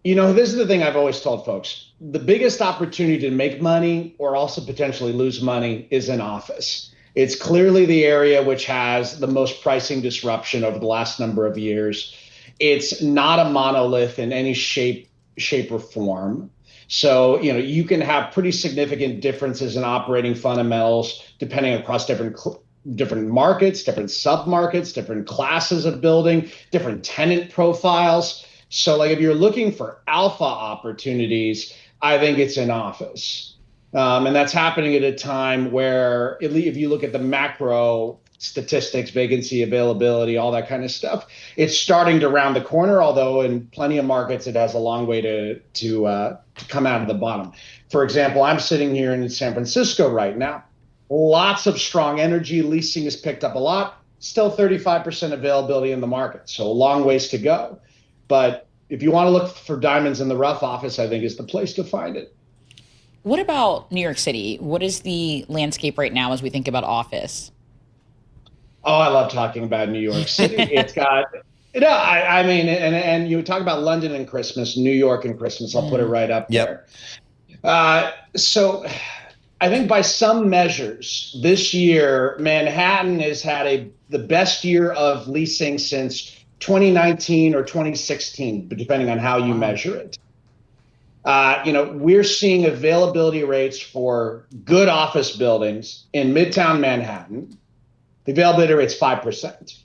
This is the thing I've always told folks. The biggest opportunity to make money or also potentially lose money is in office. It's clearly the area which has the most pricing disruption over the last number of years. It's not a monolith in any shape or form. So, you can have pretty significant differences in operating fundamentals depending across different markets, different submarkets, different classes of building, different tenant profiles. So like if you're looking for alpha opportunities, I think it's in office. And that's happening at a time where if you look at the macro statistics, vacancy, availability, all that kind of stuff, it's starting to round the corner, although in plenty of markets, it has a long way to come out of the bottom. For example, I'm sitting here in San Francisco right now. Lots of strong energy. Leasing has picked up a lot. Still 35% availability in the market. So a long ways to go. But if you want to look for diamonds in the rough, office, I think, is the place to find it. What about New York City? What is the landscape right now as we think about office? Oh, I love talking about New York City. It's got, I mean, and you talk about London and Christmas, New York and Christmas. I'll put it right up there. So I think by some measures, this year, Manhattan has had the best year of leasing since 2019 or 2016, depending on how you measure it. We're seeing availability rates for good office buildings in Midtown Manhattan. The availability rate's 5%.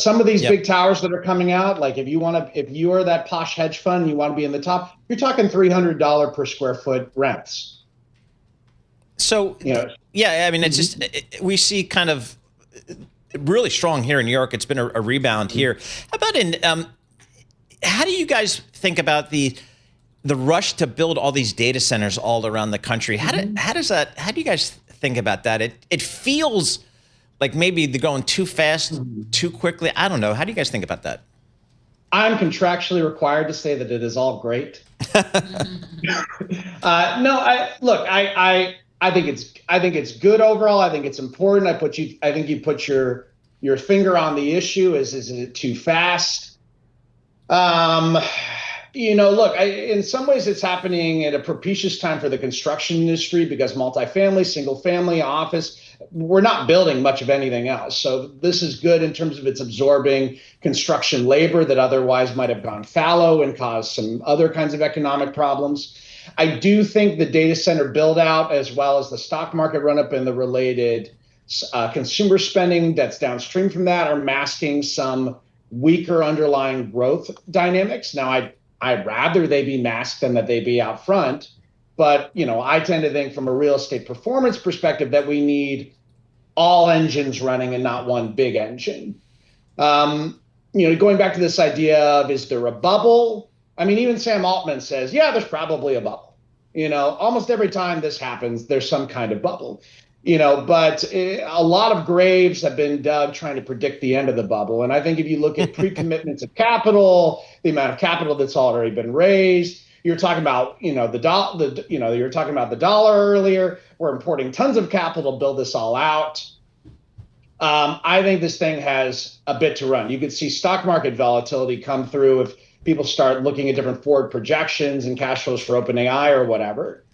Some of these big towers that are coming out, like if you are that posh hedge fund, you want to be in the top, you're talking $300 per square foot rents. So, I mean, it's just, we see kind of really strong here in New York. It's been a rebound here. How about how do you guys think about the rush to build all these data centers all around the country? How do you guys think about that? It feels like maybe they're going too fast, too quickly. I don't know. How do you guys think about that? I'm contractually required to say that it is all great. I think it's good overall. I think it's important. I think you put your finger on the issue. Is it too fast? In some ways it's happening at a propitious time for the construction industry because multifamily, single family, office, we're not building much of anything else. So this is good in terms of it's absorbing construction labor that otherwise might have gone fallow and caused some other kinds of economic problems. I do think the data center build out, as well as the stock market run up and the related consumer spending that's downstream from that, are masking some weaker underlying growth dynamics. Now, I'd rather they be masked than that they be out front. But, I tend to think from a real estate performance perspective that we need all engines running and not one big engine. Going back to this idea of, is there a bubble? I mean, even Sam Altman says, yeah, there's probably a bubble. Almost every time this happens, there's some kind of bubble. But a lot of graves have been dug trying to predict the end of the bubble. And I think if you look at pre-commitments of capital, the amount of capital that's already been raised, you're talking about, you're talking about the dollar earlier. We're importing tons of capital to build this all out. I think this thing has a bit to run. You could see stock market volatility come through if people start looking at different forward projections and cash flows for OpenAI or whatever.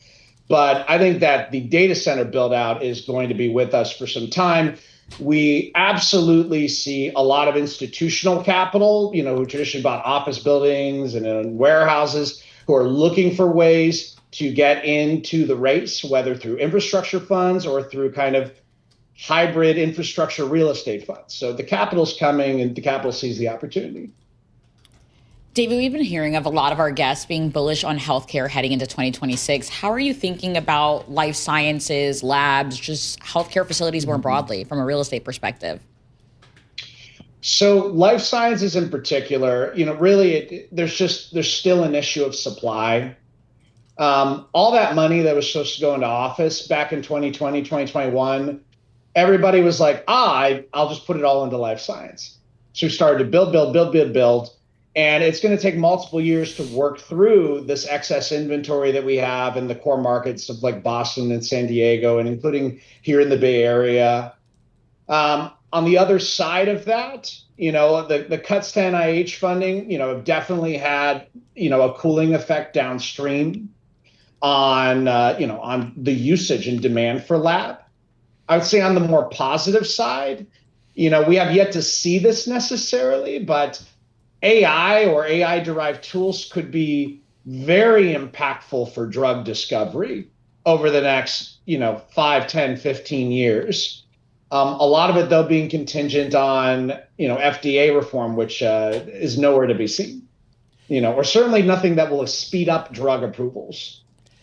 But I think that the data center build out is going to be with us for some time. We absolutely see a lot of institutional capital, who traditionally bought office buildings and warehouses, who are looking for ways to get into the race, whether through infrastructure funds or through kind of hybrid infrastructure real estate funds. So the capital's coming and the capital sees the opportunity. David, we've been hearing of a lot of our guests being bullish on healthcare heading into 2026. How are you thinking about life sciences, labs, just healthcare facilities more broadly from a real estate perspective? So life sciences in particular, really, there's still an issue of supply. All that money that was supposed to go into office back in 2020, 2021, everybody was like, I'll just put it all into life science. So we started to build. And it's going to take multiple years to work through this excess inventory that we have in the core markets of like Boston and San Diego, and including here in the Bay Area. On the other side of that, the cuts to NIH funding, have definitely had, a cooling effect downstream on the usage and demand for lab. I would say on the more positive side, we have yet to see this necessarily, but AI or AI-derived tools could be very impactful for drug discovery over the next, 5, 10, 15 years. A lot of it, though, being contingent on, FDA reform, which is nowhere to be seen, or certainly nothing that will speed up drug approvals.